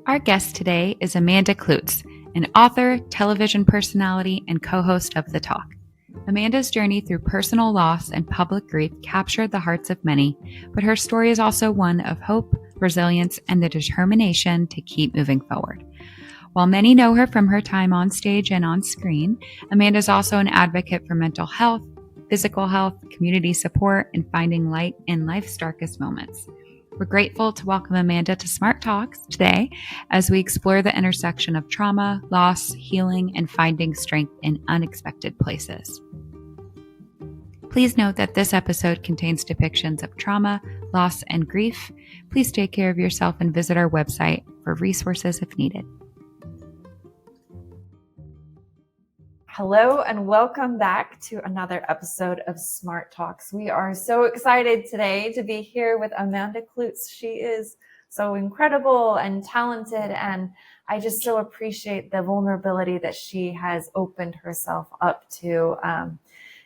Our guest today is Amanda Kloots, an author, television personality, and co-host of The Talk. Amanda's journey through personal loss and public grief captured the hearts of many, but her story is also one of hope, resilience, and the determination to keep moving forward. While many know her from her time on stage and on screen, Amanda is also an advocate for mental health, physical health, community support, and finding light in life's darkest moments. We're grateful to welcome Amanda to Smart Talks today as we explore the intersection of trauma, loss, healing, and finding strength in unexpected places. Please note that this episode contains depictions of trauma, loss, and grief. Please take care of yourself and visit our website for resources if needed. Hello and welcome back to another episode of Smart Talks. We are so excited today to be here with Amanda Kloots. She is so incredible and talented, and I just so appreciate the vulnerability that she has opened herself up to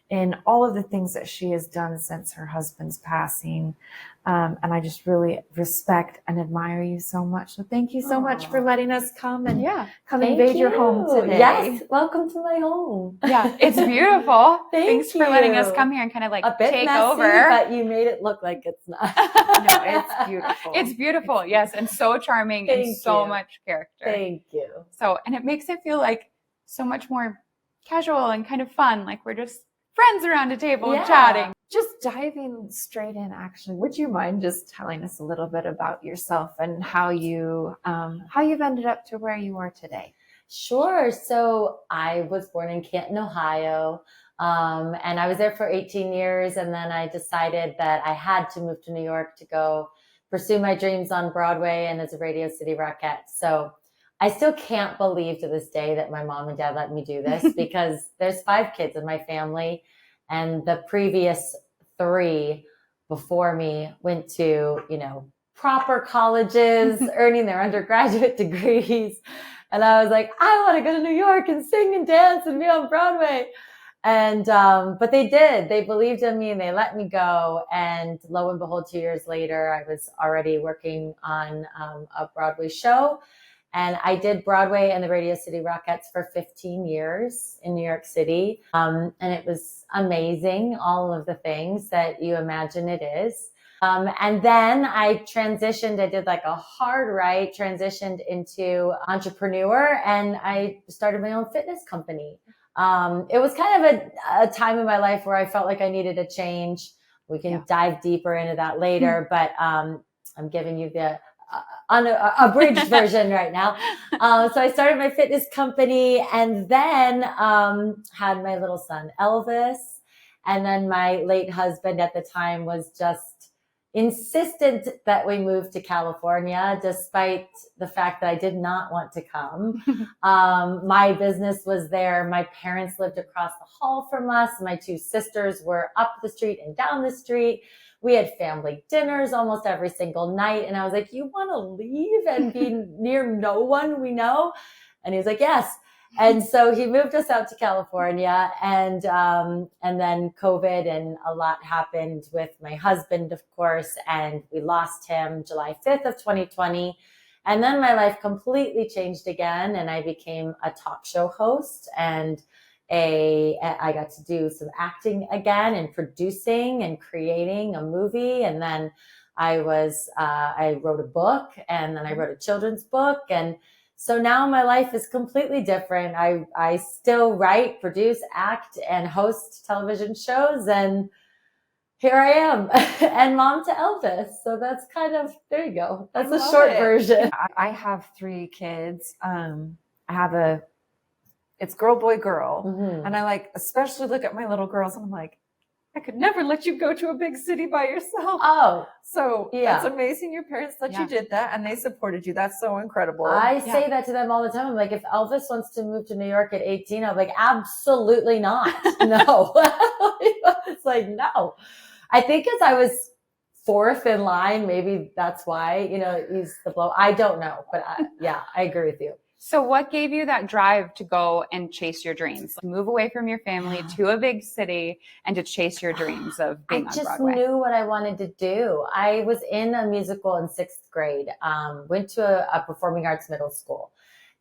in all of the things that she has done since her husband's passing. And I just really respect and admire you so much. So thank you so much for letting us come and invade your home today. Yes, welcome to my home. Yeah, it's beautiful. Thanks for letting us you. come here and kind of like A bit take messy, over. but you made it look like it's not. No, it's beautiful. It's beautiful, yes, and so charming Thank and so you. much character. Thank you. So, and it makes it feel like so much more casual and kind of fun, like we're just friends around a table and chatting. Just diving straight in, actually, would you mind just telling us a little bit about yourself and how you've ended up to where you are today? Sure. So I was born in Canton, Ohio, and I was there for 18 years. And then I decided that I had to move to New York to go pursue my dreams on Broadway and as a Radio City Rockette. So I still can't believe to this day that my mom and dad let me do this because there's 5 kids in my family, and the previous 3 before me went to, proper colleges, earning their undergraduate degrees. And I was like, I want to go to New York and sing and dance and be on Broadway. And, but they did. They believed in me and they let me go. And lo and behold, 2 years later, I was already working on a Broadway show. And I did Broadway and the Radio City Rockettes for 15 years in New York City. And it was amazing, all of the things that you imagine it is. And then I transitioned, I did like a hard right, transitioned into entrepreneur, and I started my own fitness company. It was kind of a time in my life where I felt like I needed a change. We can dive deeper into that later, but I'm giving you the abridged version right now. So I started my fitness company, and then had my little son, Elvis. And then my late husband at the time was just insistent that we move to California, despite the fact that I did not want to come. My business was there. My parents lived across the hall from us. My 2 sisters were up the street and down the street. We had family dinners almost every single night. And I was like, you want to leave and be near no one we know? And he was like, yes. And so he moved us out to California, and then COVID and a lot happened with my husband, of course, and we lost him July 5th of 2020. And then my life completely changed again, and I became a talk show host, and I got to do some acting again and producing and creating a movie. And then I wrote a book, and then I wrote a children's book. And so now my life is completely different. I still write, produce, act, and host television shows. And here I am, and mom to Elvis. So that's kind of, there you go. That's a short version. I have 3 kids. It's girl, boy, girl. Mm-hmm. And I especially look at my little girls, and I'm like, I could never let you go to a big city by yourself. Oh, so that's amazing. Your parents let you did that, and they supported you. That's so incredible. I say that to them all the time. I'm like, if Elvis wants to move to New York at 18, I'm like, absolutely not. No. It's like, no. I think as I was 4th in line, maybe that's why, he's the blow. I don't know, but I agree with you. So what gave you that drive to go and chase your dreams? Move away from your family to a big city and to chase your dreams of being on Broadway? I just knew what I wanted to do. I was in a musical in 6th grade, went to a performing arts middle school,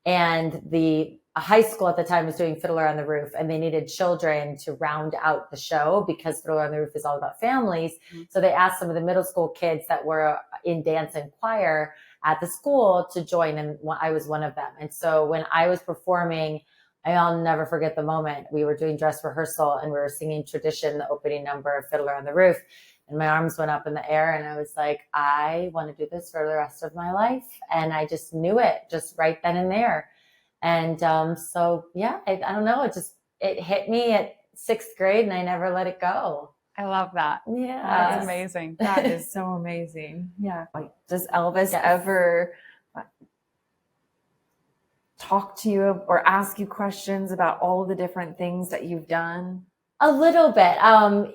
and the high school at the time was doing Fiddler on the Roof, and they needed children to round out the show because Fiddler on the Roof is all about families. Mm-hmm. So they asked some of the middle school kids that were in dance and choir at the school to join, and I was one of them. And so when I was performing, I'll never forget the moment. We were doing dress rehearsal and we were singing Tradition, the opening number of Fiddler on the Roof. And my arms went up in the air and I was like, I want to do this for the rest of my life. And I just knew it just right then and there. And so, yeah, I don't know. It hit me at 6th grade and I never let it go. I love that. Yeah. That's amazing. That is so amazing. Yeah. Like, does Elvis ever talk to you or ask you questions about all the different things that you've done? A little bit.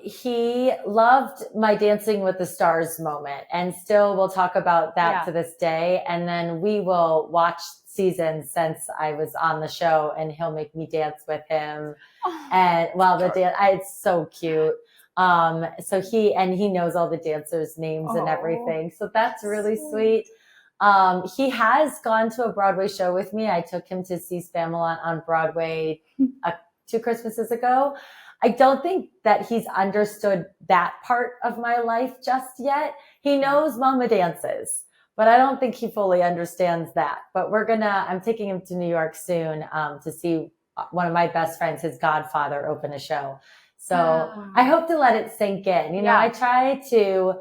He loved my Dancing with the Stars moment, and still we'll talk about that to this day. And then we will watch seasons since I was on the show, and he'll make me dance with him. And it's so cute. So he knows all the dancers' names and everything. So that's really sweet. He has gone to a Broadway show with me. I took him to see Spamalot on Broadway 2 Christmases ago. I don't think that he's understood that part of my life just yet. He knows Mama dances, but I don't think he fully understands that. But I'm taking him to New York soon, to see one of my best friends, his godfather, open a show. So I hope to let it sink in. I try to,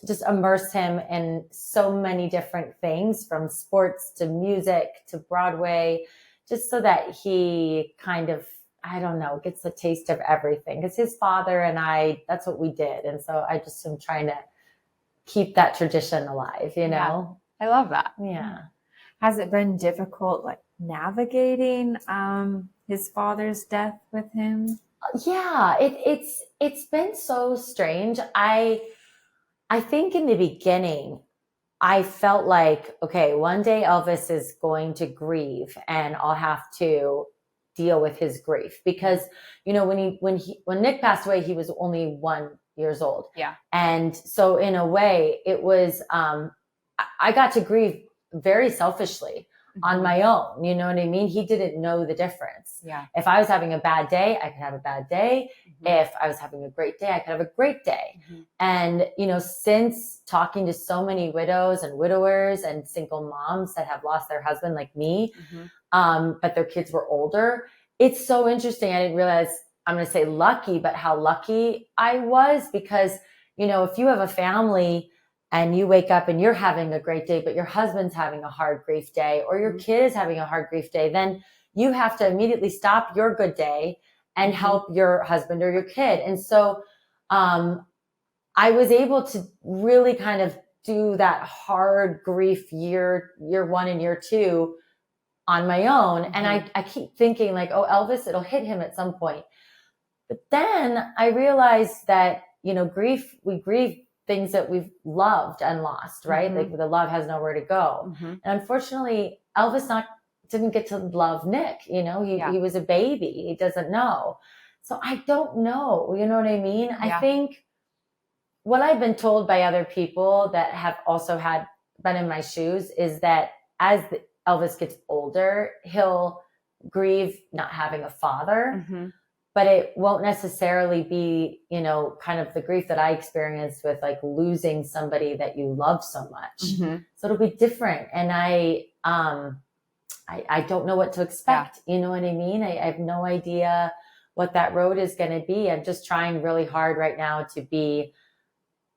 just immerse him in so many different things, from sports to music to Broadway, just so that he kind of, I don't know, gets a taste of everything. Because his father and I, that's what we did. And so I just am trying to keep that tradition alive, Yeah. I love that. Yeah. Has it been difficult, like, navigating his father's death with him? Yeah, it's been so strange. I think in the beginning, I felt like, okay, one day Elvis is going to grieve and I'll have to deal with his grief, because, when Nick passed away, he was only 1 year old. Yeah. And so in a way it was, I got to grieve very selfishly on my own. You know what I mean? He didn't know the difference. Yeah. If I was having a bad day, I could have a bad day. If I was having a great day, I could have a great day. And, since talking to so many widows and widowers and single moms that have lost their husband, like me, but their kids were older, it's so interesting. I didn't realize, I'm going to say lucky, but how lucky I was, because, if you have a family and you wake up and you're having a great day, but your husband's having a hard grief day, or your kid is having a hard grief day, then you have to immediately stop your good day and help your husband or your kid. And so I was able to really kind of do that hard grief year 1 and year 2 on my own. And I keep thinking like, oh, Elvis, it'll hit him at some point. But then I realized that, we grieve things that we've loved and lost, right? Like the love has nowhere to go. And unfortunately, Elvis didn't get to love Nick. He was a baby. He doesn't know. So I don't know. You know what I mean? Yeah. I think what I've been told by other people that have also been in my shoes is that as Elvis gets older, he'll grieve not having a father. But it won't necessarily be, kind of the grief that I experienced with like losing somebody that you love so much. So it'll be different. And I don't know what to expect. Yeah. You know what I mean? I have no idea what that road is going to be. I'm just trying really hard right now to be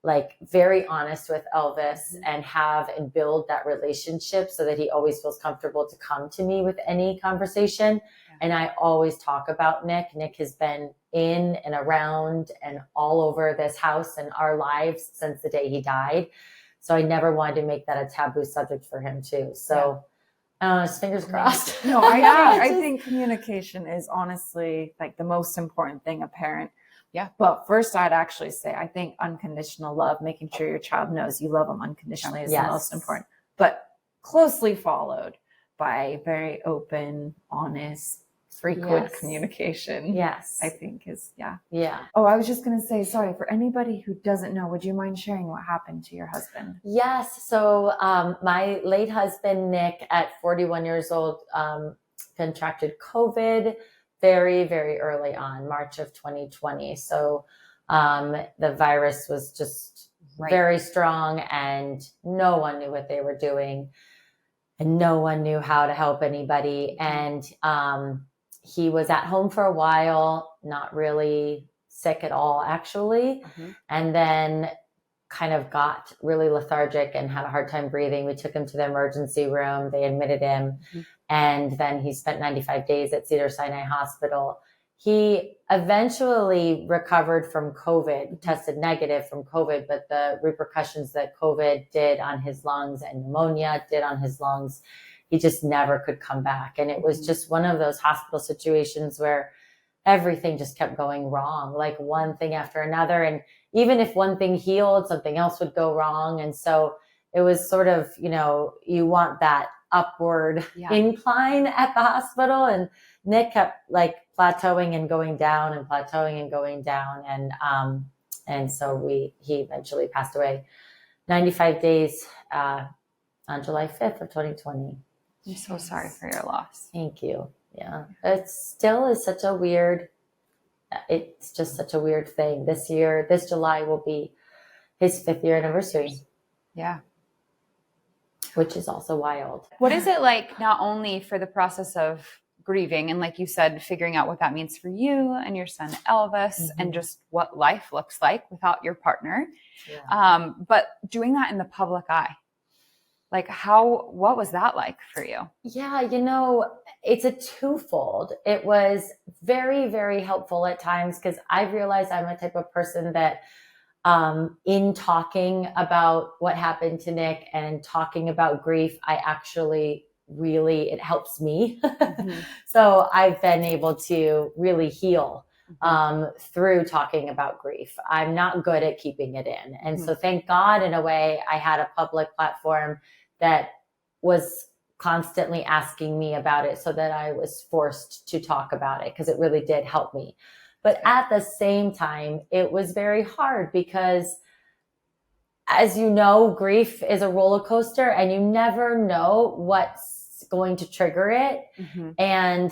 like very honest with Elvis and build that relationship so that he always feels comfortable to come to me with any conversation. And I always talk about Nick. Nick has been in and around and all over this house and our lives since the day he died. So I never wanted to make that a taboo subject for him too. So fingers crossed. No, I think communication is honestly like the most important thing a parent. Yeah. But first I'd actually say, I think unconditional love, making sure your child knows you love them unconditionally is the most important, but closely followed by very open, honest, frequent communication. Yes. I think is, yeah. Yeah. Oh, I was just going to say, sorry, for anybody who doesn't know, would you mind sharing what happened to your husband? Yes. So my late husband, Nick, at 41 years old, contracted COVID very, very early on, March of 2020. So the virus was just very strong, and no one knew what they were doing, and no one knew how to help anybody. And he was at home for a while, not really sick at all, actually. And then kind of got really lethargic and had a hard time breathing. We took him to the emergency room. They admitted him. And then he spent 95 days at Cedars-Sinai Hospital. He eventually recovered from COVID, tested negative from COVID, but the repercussions that COVID did on his lungs and pneumonia did on his lungs, he just never could come back. And it was just one of those hospital situations where everything just kept going wrong, like one thing after another. And even if one thing healed, something else would go wrong. And so it was sort of, you want that upward incline at the hospital. And Nick kept like plateauing and going down and plateauing and going down. And so he eventually passed away 95 days on July 5th of 2020. I'm so sorry for your loss. Thank you. Yeah. It still is it's just such a weird thing. This July will be his 5th year anniversary. Yeah. Which is also wild. What is it like, not only for the process of grieving and, like you said, figuring out what that means for you and your son Elvis and just what life looks like without your partner, but doing that in the public eye? Like what was that like for you? Yeah, it's a twofold. It was very, very helpful at times because I've realized I'm a type of person that in talking about what happened to Nick and talking about grief, I actually it helps me. So I've been able to really heal through talking about grief. I'm not good at keeping it in. And so thank God, in a way, I had a public platform that was constantly asking me about it so that I was forced to talk about it because it really did help me. But at the same time, it was very hard because, as you know, grief is a roller coaster and you never know what's going to trigger it. And,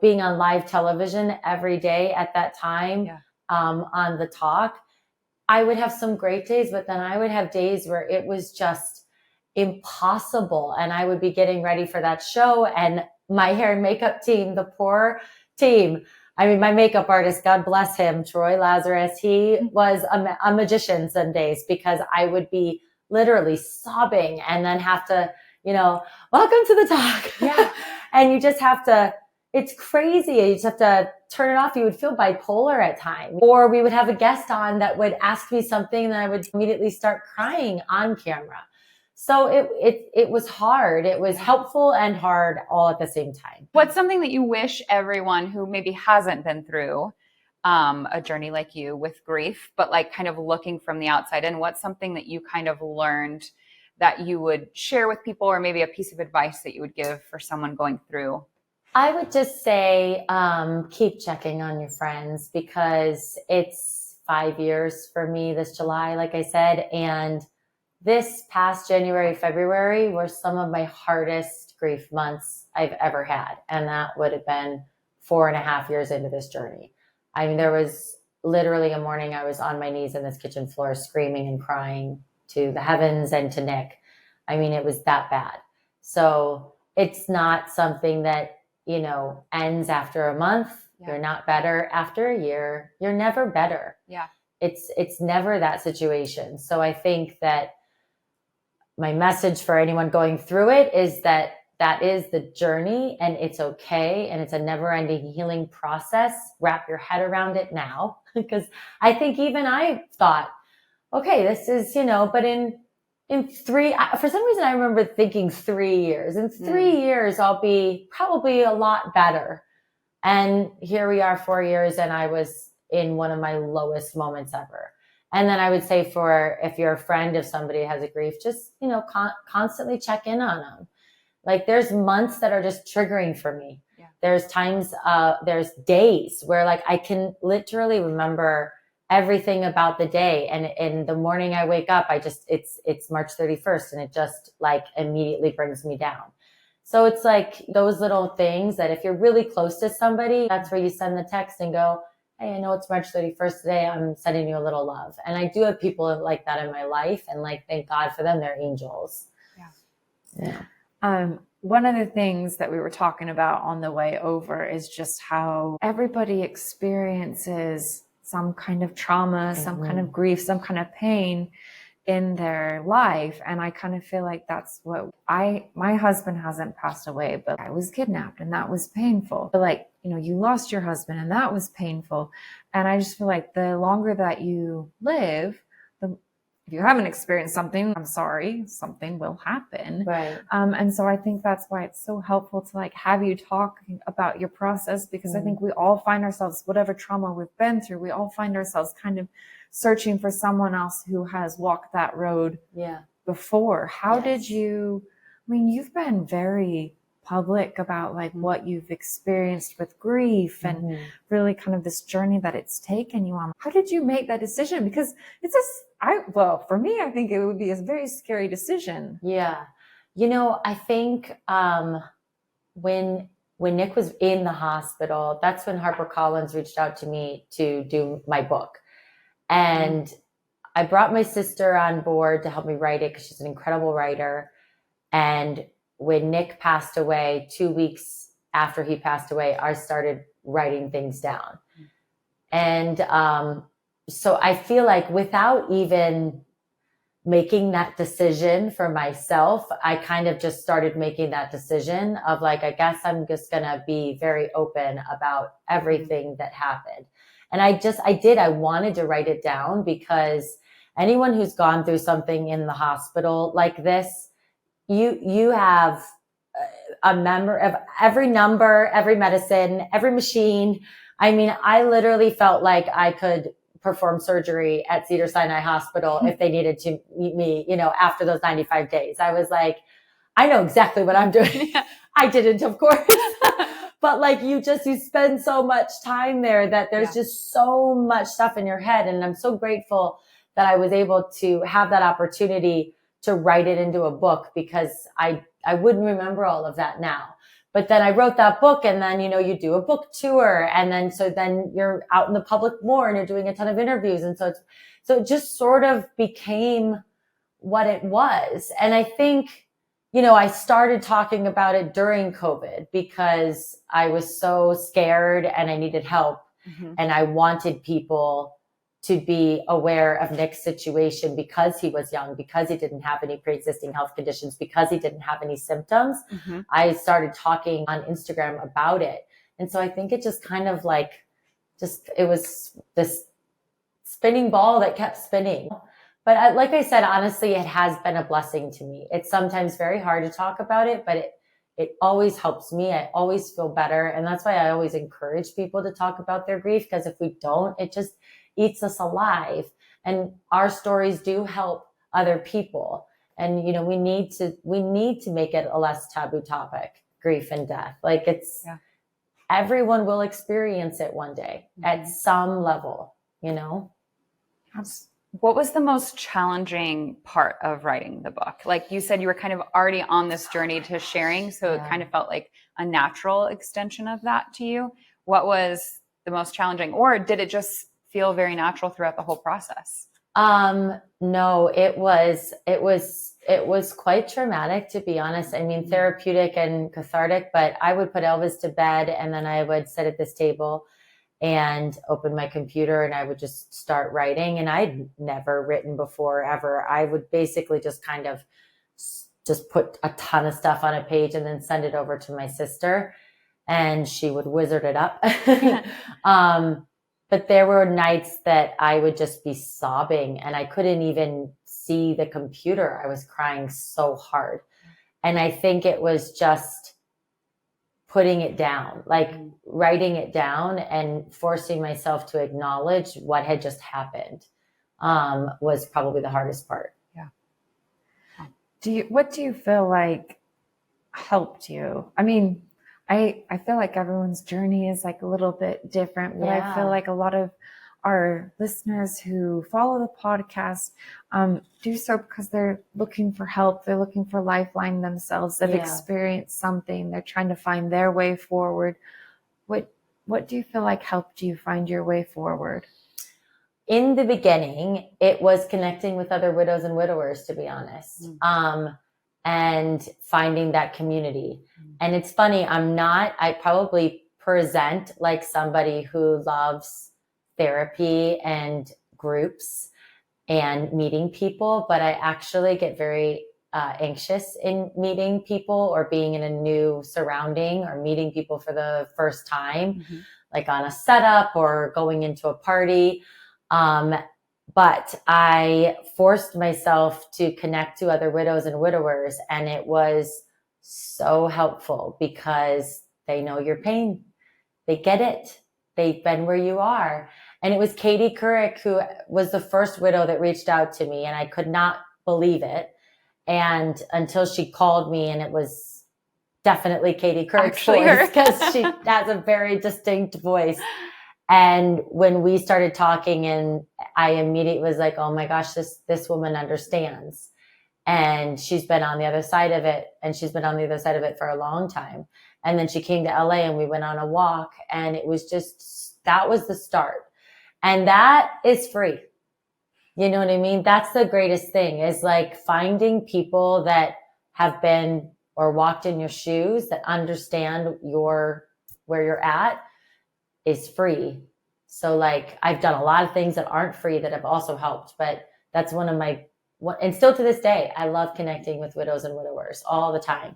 being on live television every day at that time on the talk, I would have some great days, but then I would have days where it was just impossible. And I would be getting ready for that show, and my hair and makeup team, the poor team, my makeup artist, God bless him, Troy Lazarus, he was a magician some days because I would be literally sobbing and then have to, welcome to the talk. Yeah. And you just have to, it's crazy. You just have to turn it off. You would feel bipolar at times. Or we would have a guest on that would ask me something and I would immediately start crying on camera. So it was hard. It was helpful and hard all at the same time. What's something that you wish everyone who maybe hasn't been through a journey like you with grief, but like kind of looking from the outside in, what's something that you kind of learned that you would share with people, or maybe a piece of advice that you would give for someone going through? I would just say keep checking on your friends, because it's 5 years for me this July, like I said, and this past January, February were some of my hardest grief months I've ever had. And that would have been 4.5 years into this journey. There was literally a morning I was on my knees in this kitchen floor screaming and crying to the heavens and to Nick. It was that bad. So it's not something that, ends after a month. Yeah. You're not better after a year. You're never better. Yeah. It's never that situation. So I think that my message for anyone going through it is that is the journey, and it's okay. And it's a never-ending healing process. Wrap your head around it now, because I think even I thought, okay, this is, but in 3, for some reason, I remember thinking 3 years. In 3 years, I'll be probably a lot better. And here we are 4 years, and I was in one of my lowest moments ever. And then I would say, if you're a friend of somebody who has a grief, just, constantly check in on them. Like there's months that are just triggering for me. Yeah. There's times, there's days where like I can literally remember everything about the day. And in the morning I wake up, it's March 31st and it just like immediately brings me down. So it's like those little things that if you're really close to somebody, that's where you send the text and go, hey, I know it's March 31st today. I'm sending you a little love. And I do have people like that in my life. And like, thank God for them. They're angels. Yeah. One of the things that we were talking about on the way over is just how everybody experiences some kind of trauma, some kind of grief, some kind of pain in their life. And I kind of feel like that's what my husband hasn't passed away, but I was kidnapped and that was painful. But like, you lost your husband and that was painful. And I just feel like the longer that you live, if you haven't experienced something, I'm sorry, something will happen. Right. And so I think that's why it's so helpful to like have you talk about your process, because I think we all find ourselves, whatever trauma we've been through, we all find ourselves kind of searching for someone else who has walked that road before. How did you, you've been very public about like what you've experienced with grief and really kind of this journey that it's taken you on. How did you make that decision? Because it's for me, I think it would be a very scary decision. Yeah. I think when Nick was in the hospital, that's when HarperCollins reached out to me to do my book. And I brought my sister on board to help me write it because she's an incredible writer. And when Nick passed away, 2 weeks after he passed away, I started writing things down. And so I feel like without even making that decision for myself, I kind of just started making that decision of like, I guess I'm just going to be very open about everything that happened. And I wanted to write it down because anyone who's gone through something in the hospital like this, you have a member of every number, every medicine, every machine. I literally felt like I could perform surgery at Cedars-Sinai Hospital if they needed to meet me, after those 95 days. I was like, I know exactly what I'm doing. I didn't, of course. But like you spend so much time there that there's just so much stuff in your head. And I'm so grateful that I was able to have that opportunity to write it into a book, because I wouldn't remember all of that now. But then I wrote that book, and then, you do a book tour, and then you're out in the public more and you're doing a ton of interviews. And so it just sort of became what it was. And I think, I started talking about it during COVID because I was so scared and I needed help. And I wanted people to be aware of Nick's situation because he was young, because he didn't have any pre-existing health conditions, because he didn't have any symptoms. I started talking on Instagram about it. And so I think it just kind of like, it was this spinning ball that kept spinning. But like I said, honestly, it has been a blessing to me. It's sometimes very hard to talk about it, but it always helps me. I always feel better. And that's why I always encourage people to talk about their grief, because if we don't, it just eats us alive. And our stories do help other people. And, we need to make it a less taboo topic, grief and death. Like everyone will experience it one day at some level, What was the most challenging part of writing the book? Like you said, you were kind of already on this journey to sharing, so it kind of felt like a natural extension of that to you. What was the most challenging, or did it just feel very natural throughout the whole process? No, it was quite traumatic, to be honest. Therapeutic and cathartic, but I would put Elvis to bed and then I would sit at this table and open my computer and I would just start writing. And I'd never written before, ever. I would basically just kind of just put a ton of stuff on a page and then send it over to my sister and she would wizard it up. But there were nights that I would just be sobbing and I couldn't even see the computer. I was crying so hard. And I think it was just putting it down, like writing it down and forcing myself to acknowledge what had just happened, was probably the hardest part. Yeah. What do you feel like helped you? I mean, I feel like everyone's journey is like a little bit different, but I feel like a lot of our listeners who follow the podcast do so because they're looking for help. They're looking for lifeline themselves. They've experienced something. They're trying to find their way forward. What do you feel like helped you find your way forward? In the beginning, it was connecting with other widows and widowers, to be honest, and finding that community. And it's funny, I probably present like somebody who loves therapy and groups and meeting people, but I actually get very anxious in meeting people or being in a new surrounding or meeting people for the first time, like on a setup or going into a party. But I forced myself to connect to other widows and widowers, and it was so helpful because they know your pain. They get it. They've been where you are. And it was Katie Couric who was the first widow that reached out to me, and I could not believe it. And until she called me, and it was definitely Katie Couric's voice, because she has a very distinct voice. And when we started talking, and I immediately was like, oh my gosh, this woman understands. And she's been on the other side of it. And she's been on the other side of it for a long time. And then she came to LA and we went on a walk, and it was that was the start. And that is free. You know what I mean? That's the greatest thing, is like finding people that have been or walked in your shoes, that understand where you're at, is free. So like I've done a lot of things that aren't free that have also helped, but that's one of my, and still to this day, I love connecting with widows and widowers all the time.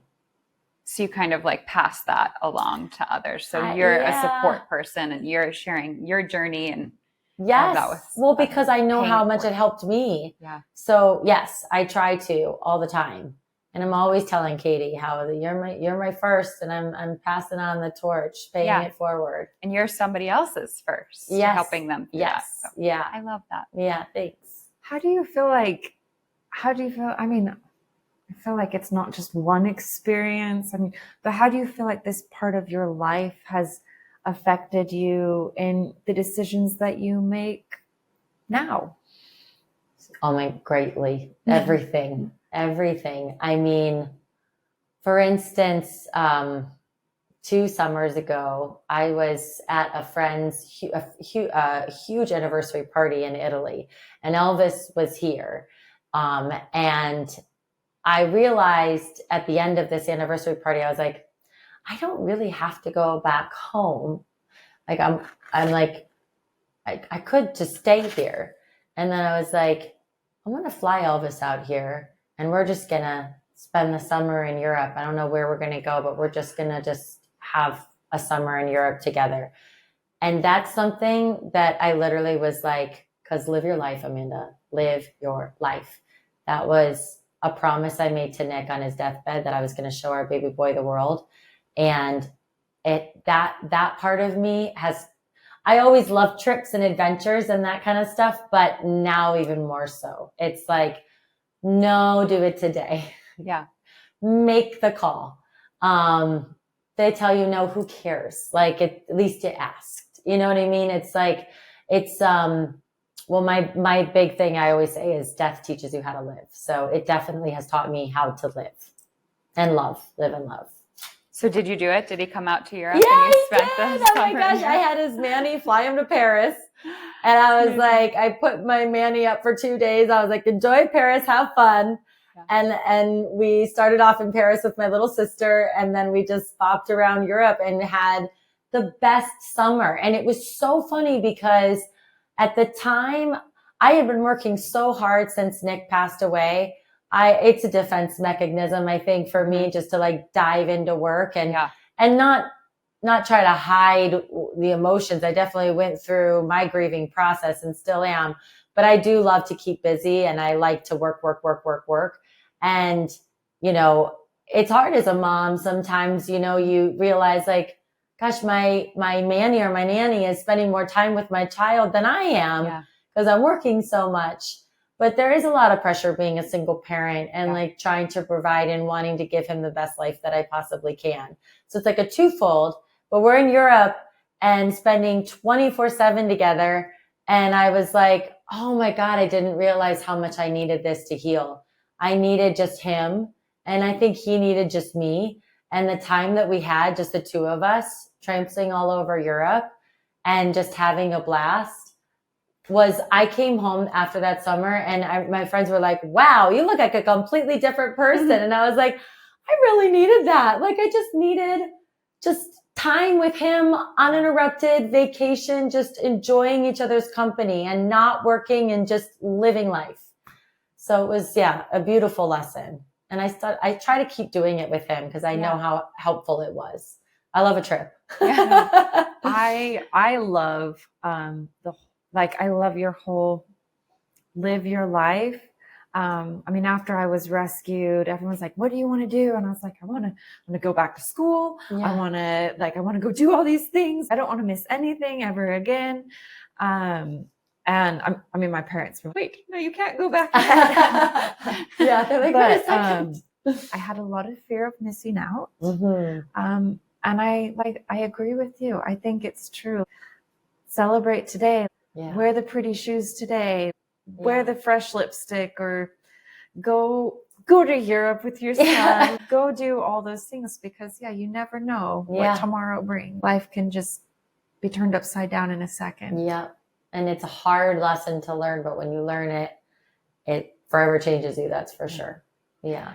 So you kind of like pass that along to others. So you're a support person, and you're sharing your journey and because I know how much it helped me. Yeah. So yes, I try to all the time. And I'm always telling Katie how you're my first, and I'm passing on the torch, paying it forward. And you're somebody else's first, helping them through that. So, I love that. Yeah, thanks. How do you feel? I mean, I feel like it's not just one experience. I mean, but how do you feel like this part of your life has affected you in the decisions that you make now? Oh my, greatly. Everything. I mean, for instance, 2 summers ago, I was at a friend's huge anniversary party in Italy, and Elvis was here. And I realized at the end of this anniversary party, I was like, I don't really have to go back home. Like I'm like, I could just stay here. And then I was like, I'm going to fly Elvis out here, and we're just going to spend the summer in Europe. I don't know where we're going to go, but we're just going to just have a summer in Europe together. And that's something that I literally was like, because live your life, Amanda, live your life. That was a promise I made to Nick on his deathbed, that I was going to show our baby boy the world. And that part of me I always loved trips and adventures and that kind of stuff, but now even more so. It's like, no, do it today. Yeah. Make the call. They tell you no, who cares? Like at least you asked. You know what I mean? It's like, well, my big thing I always say is death teaches you how to live. So it definitely has taught me how to live and live and love. So did you do it? Did he come out to Europe? Yeah, and you spent he did. The Oh my gosh, I had his Manny fly him to Paris. And I was like, I put my Manny up for 2 days. I was like, enjoy Paris, have fun. Yeah. And we started off in Paris with my little sister. And then we just bopped around Europe and had the best summer. And it was so funny because at the time I had been working so hard since Nick passed away. It's a defense mechanism, I think, for me, just to like dive into work and not try to hide the emotions. I definitely went through my grieving process and still am, but I do love to keep busy, and I like to work. And, you know, it's hard as a mom. Sometimes, you know, you realize like, gosh, my Manny or my nanny is spending more time with my child than I am because I'm working so much. But there is a lot of pressure being a single parent and like trying to provide and wanting to give him the best life that I possibly can. So it's like a twofold, but we're in Europe and spending 24/7 together. And I was like, oh my God, I didn't realize how much I needed this to heal. I needed just him. And I think he needed just me. And the time that we had, just the two of us, traipsing all over Europe and just having a blast, was I came home after that summer and my friends were like, wow, you look like a completely different person. And I was like, I really needed that. Like I just needed just time with him, uninterrupted vacation, just enjoying each other's company and not working and just living life. So it was, a beautiful lesson. And I try to keep doing it with him because I know how helpful it was. I love a trip. I love I love your whole live your life. I mean, after I was rescued, everyone's like, what do you want to do? And I was like, I want to go back to school. I want to go do all these things. I don't want to miss anything ever again. And my parents were like, wait, no, you can't go back yet. They're like, wait a second. I had a lot of fear of missing out. Mm-hmm. And I agree with you. I think it's true. Celebrate today. Yeah. Wear the pretty shoes today. Wear the fresh lipstick, or go to Europe with your son. Go do all those things because you never know what tomorrow brings. Life can just be turned upside down in a second. Yeah. And it's a hard lesson to learn, but when you learn it, it forever changes you. That's for sure. Yeah.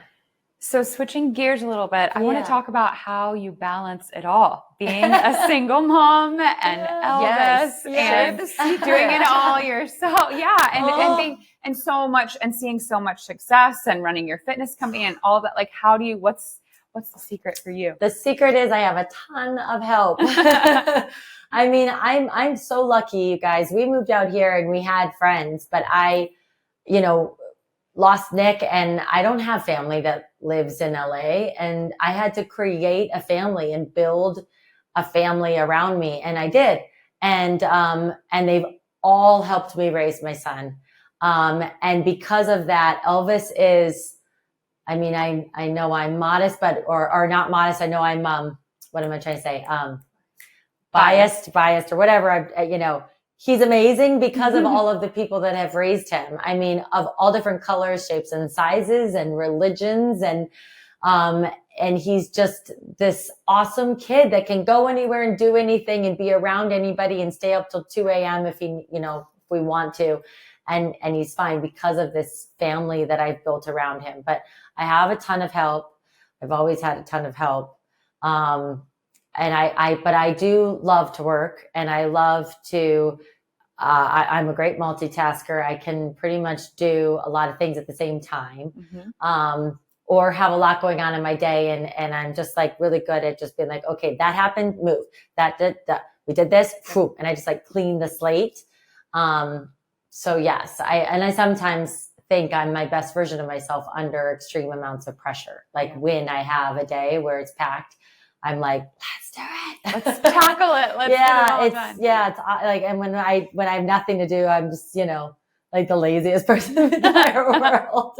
So switching gears a little bit, I want to talk about how you balance it all. Being a single mom and Elvis and doing it all yourself. Yeah. And being, and so much, and seeing so much success and running your fitness company and all that. Like, what's the secret for you? The secret is I have a ton of help. I mean, I'm so lucky, you guys. We moved out here and we had friends, but I, lost Nick and I don't have family that lives in LA, and I had to create a family and build a family around me. And I did. And they've all helped me raise my son. And because of that, Elvis is, I mean, I know I'm modest, but, or not modest. I know I'm, what am I trying to say? Biased or whatever. He's amazing because of all of the people that have raised him. I mean, of all different colors, shapes, and sizes and religions. And he's just this awesome kid that can go anywhere and do anything and be around anybody and stay up till 2 a.m. if if we want to. And he's fine because of this family that I've built around him. But I have a ton of help. I've always had a ton of help. But I do love to work, and I love to, I'm a great multitasker. I can pretty much do a lot of things at the same time, or have a lot going on in my day. And I'm just like really good at just being like, okay, that happened, move, we did this, and I just like clean the slate. So yes, I sometimes think I'm my best version of myself under extreme amounts of pressure. Like when I have a day where it's packed, I'm like, let's do it. Let's tackle it. Let's get it all done. It's like, and when I have nothing to do, I'm just, like the laziest person in the entire world.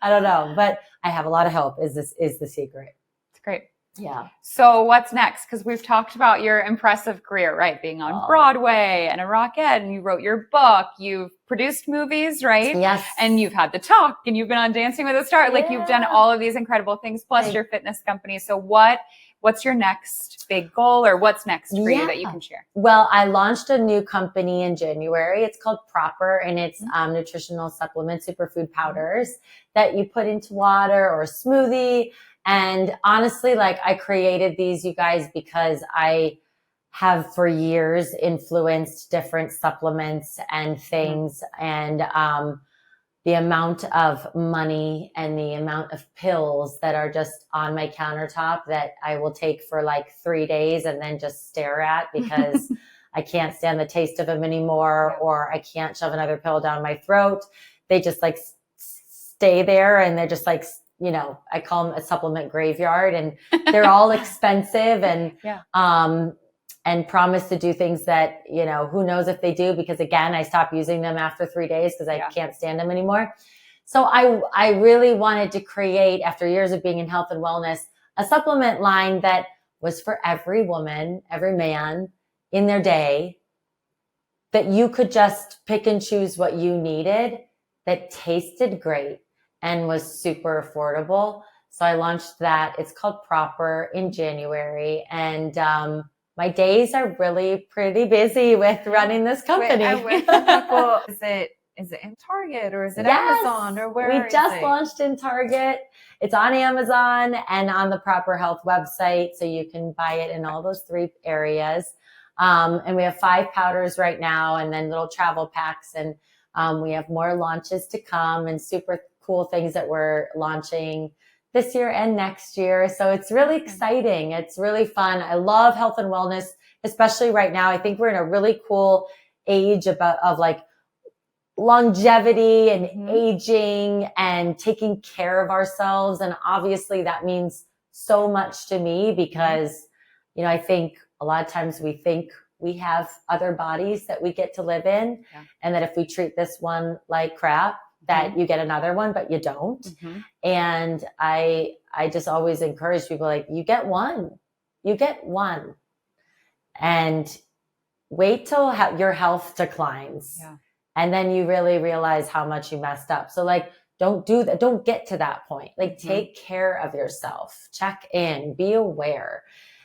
I don't know, but I have a lot of help is the secret. It's great. Yeah. So what's next? Because we've talked about your impressive career, right? Being on Broadway and a Rockette, and you wrote your book, you've produced movies, right? Yes. And you've had the talk, and you've been on Dancing with the Stars. Like you've done all of these incredible things, plus your fitness company. So what's your next big goal, or what's next for you that you can share? Well, I launched a new company in January. It's called Proper, and it's nutritional supplement superfood powders that you put into water or a smoothie. And honestly, like I created these, you guys, because I have for years influenced different supplements and things. And the amount of money and the amount of pills that are just on my countertop that I will take for like 3 days and then just stare at because I can't stand the taste of them anymore, or I can't shove another pill down my throat. They just like stay there, and they're just like, I call them a supplement graveyard, and they're all expensive. And and promise to do things that, you know, who knows if they do, because again, I stopped using them after 3 days because I can't stand them anymore. So I really wanted to create, after years of being in health and wellness, a supplement line that was for every woman, every man in their day, that you could just pick and choose what you needed, that tasted great and was super affordable. So I launched that. It's called Proper in January. And my days are really pretty busy with running this company. Wait, people, is it in Target or is it Amazon or where? We just launched in Target. It's on Amazon and on the Proper Health website. So you can buy it in all those 3 areas. And we have 5 powders right now, and then little travel packs. And we have more launches to come and super cool things that we're launching this year and next year. So it's really exciting. It's really fun. I love health and wellness, especially right now. I think we're in a really cool age of like longevity and aging and taking care of ourselves. And obviously that means so much to me because, you know, I think a lot of times we think we have other bodies that we get to live in, and that if we treat this one like crap, that you get another one, but you don't. And I just always encourage people, like, you get one, and wait till your health declines. And then you really realize how much you messed up. So like, don't do that. Don't get to that point. Like, take care of yourself, check in, be aware.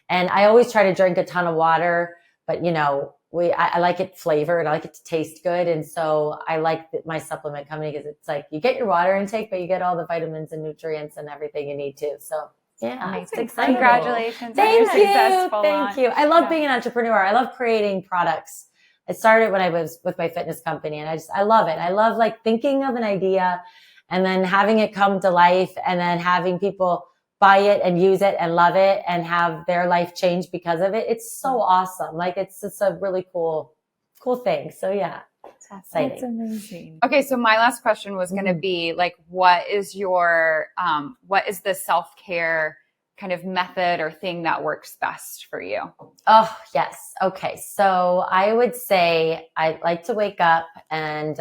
And I always try to drink a ton of water, but you know, I like it flavored. I like it to taste good. And so I like my supplement company because it's like, you get your water intake, but you get all the vitamins and nutrients and everything you need to. So yeah, it's exciting. Congratulations. Thank you. I love being an entrepreneur. I love creating products. I started when I was with my fitness company, and I love it. I love like thinking of an idea and then having it come to life, and then having people buy it and use it and love it and have their life change because of it. It's so awesome. Like, it's just a really cool thing. So yeah, it's exciting. That's amazing. Okay. So my last question was going to be like, what is the self-care kind of method or thing that works best for you? Oh, yes. Okay. So I would say I like to wake up, and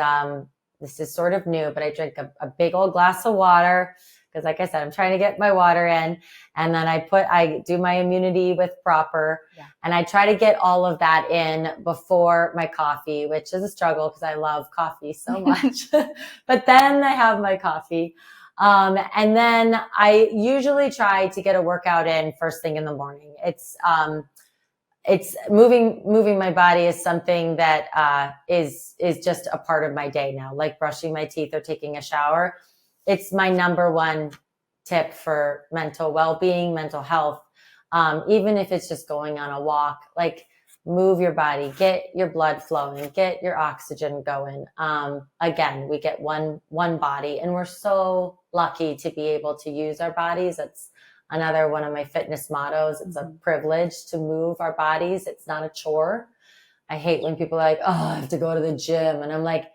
this is sort of new, but I drink a big old glass of water. Because like I said, I'm trying to get my water in, and then I do my immunity with Proper, and I try to get all of that in before my coffee, which is a struggle because I love coffee so much. But then I have my coffee. And then I usually try to get a workout in first thing in the morning. It's moving my body is something that, is just a part of my day now, like brushing my teeth or taking a shower. It's my number one tip for mental well-being, mental health. Even if it's just going on a walk, like, move your body, get your blood flowing, get your oxygen going. Again, we get one body, and we're so lucky to be able to use our bodies. That's another one of my fitness mottos. It's a privilege to move our bodies. It's not a chore. I hate when people are like, oh, I have to go to the gym. And I'm like,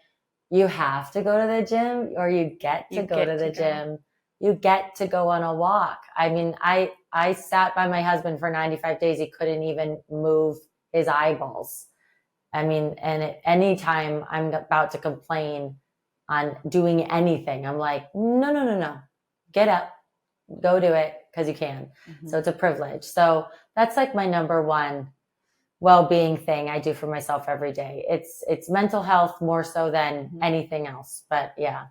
you have to go to the gym, or you get to go to the gym. You get to go on a walk. I mean, I sat by my husband for 95 days. He couldn't even move his eyeballs. I mean, and anytime I'm about to complain on doing anything, I'm like, no. Get up, go do it, because you can. So it's a privilege. So that's like my number one well-being thing I do for myself every day. It's mental health more so than anything else. But yeah.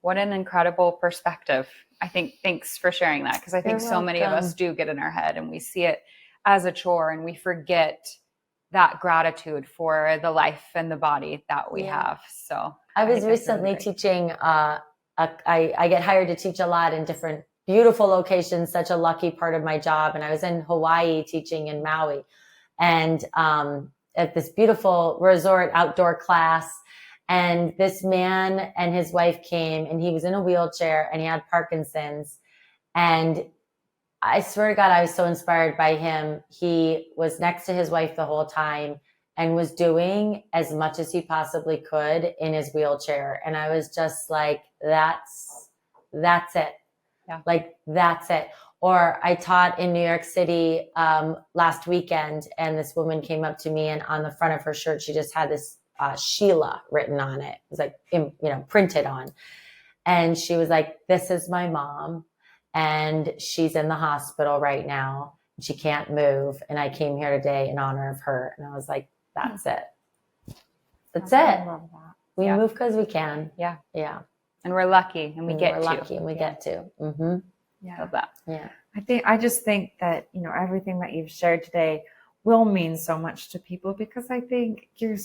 What an incredible perspective. I think, thanks for sharing that, because I think You're so many of us do get in our head and we see it as a chore, and we forget that gratitude for the life and the body that we have. So I was recently teaching, I get hired to teach a lot in different beautiful locations, such a lucky part of my job. And I was in Hawaii teaching in Maui, and at this beautiful resort outdoor class. And this man and his wife came, and he was in a wheelchair and he had Parkinson's. And I swear to God, I was so inspired by him. He was next to his wife the whole time and was doing as much as he possibly could in his wheelchair. And I was just like, that's it. Yeah. Like, that's it. Or I taught in New York City last weekend, and this woman came up to me, and on the front of her shirt, she just had this Sheila written on it. It was like, printed on. And she was like, this is my mom, and she's in the hospital right now. She can't move. And I came here today in honor of her. And I was like, that's it. That's it. I love that. We move because we can. Yeah. Yeah. And we're lucky and we get to. We're lucky and we get to. Mm-hmm. Yeah. Love that. Yeah. I just think that, everything that you've shared today will mean so much to people, because I think you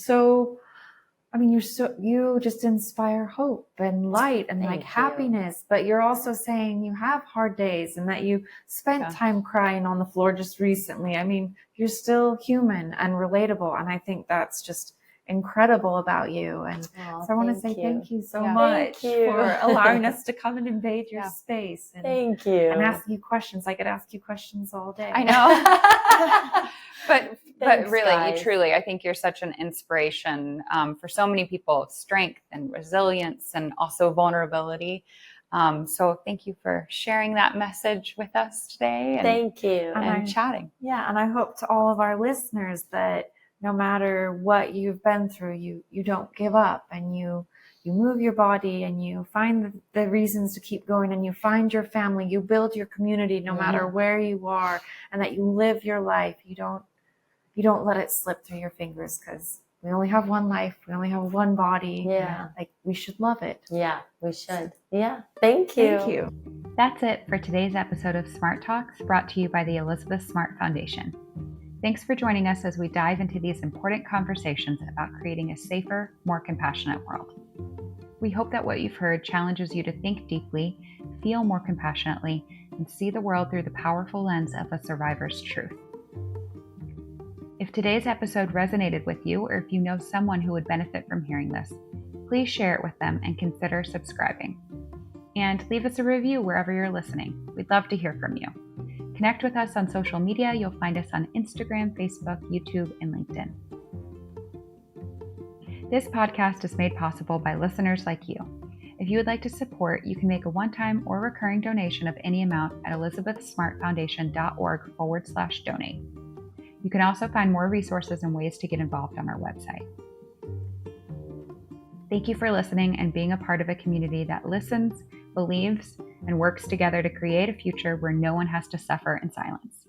just inspire hope and light and Thank you. happiness, but you're also saying you have hard days and that you spent time crying on the floor just recently. I mean, you're still human and relatable. And I think that's just incredible about you. And so I want to say thank you so much for allowing us to come and invade your space. And, thank you. And ask you questions. I could ask you questions all day. I know. But Thanks, really, guys. you truly, I think you're such an inspiration for so many people, strength and resilience and also vulnerability. So thank you for sharing that message with us today. And, Thank you. And chatting. Yeah. And I hope to all of our listeners that no matter what you've been through, you don't give up, and you move your body, and you find the reasons to keep going, and you find your family, you build your community no matter where you are, and that you live your life. You don't let it slip through your fingers, because we only have one life. We only have one body. Yeah. Like, we should love it. Yeah, we should. Yeah. Thank you. Thank you. That's it for today's episode of Smart Talks, brought to you by the Elizabeth Smart Foundation. Thanks for joining us as we dive into these important conversations about creating a safer, more compassionate world. We hope that what you've heard challenges you to think deeply, feel more compassionately, and see the world through the powerful lens of a survivor's truth. If today's episode resonated with you, or if you know someone who would benefit from hearing this, please share it with them and consider subscribing. And leave us a review wherever you're listening. We'd love to hear from you. Connect with us on social media. You'll find us on Instagram, Facebook, YouTube, and LinkedIn. This podcast is made possible by listeners like you. If you would like to support, you can make a one-time or recurring donation of any amount at elizabethsmartfoundation.org/donate. You can also find more resources and ways to get involved on our website. Thank you for listening and being a part of a community that listens, believes, and works together to create a future where no one has to suffer in silence.